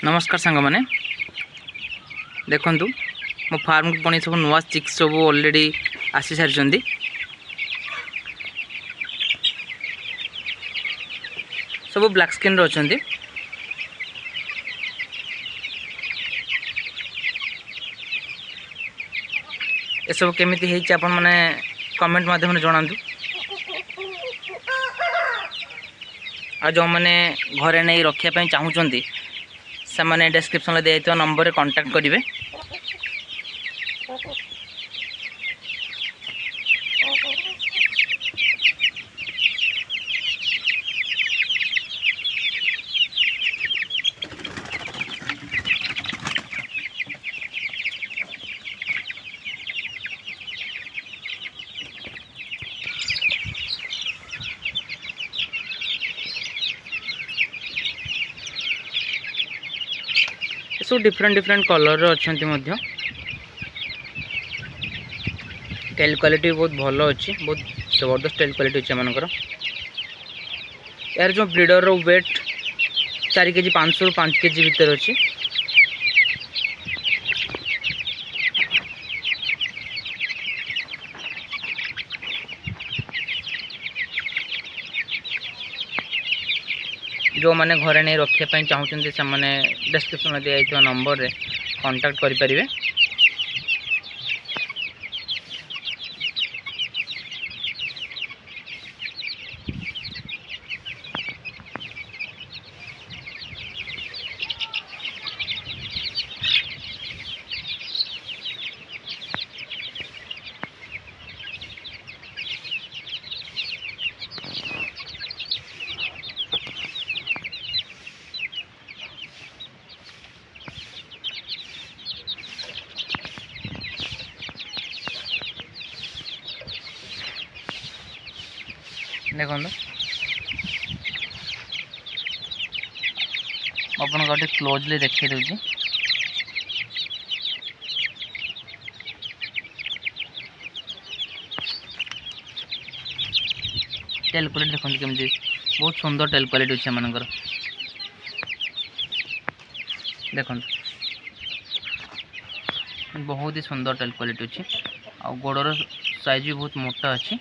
नमस्कार सांग मैंने देखु मो फार्म को पुणी सब नुआ चिक्स सब ऑलरेडी आसी सारी सब ब्लैक स्किन अच्छा ये सब केमी आपण मैंने कमेंट माध्यम जनातु आ जो मैंने घरे नहीं रखापी चाहूँगी से मैंने डिस्क्रिप्शन दिया नंबर रे कांटेक्ट करेंगे। सब डिफरेंट डिफरेंट कलर अच्छा टेल क्वालिटी बहुत भल अच्छी बहुत जबरदस्त टेल क्वालिटी अच्छे एमनकर यार जो ब्रीडर रो वेट 4 केजी 500 ରୁ 5 केजी भीतर अच्छी जो मैंने घरे नहीं रखापी चाहूँगी से मैंने डिस्क्रिप्शन दिया नंबर रे कांटेक्ट करें। देखो आपन गोटे क्लोजली देखी दूसरी टेल क्वालिटी देखते केमती बहुत सुंदर टेल क्वालिटी अच्छे एमनकर देखो बहुत ही सुंदर टेल क्वालिटी अच्छी आ गोड़र साइज भी बहुत मोटा अच्छी।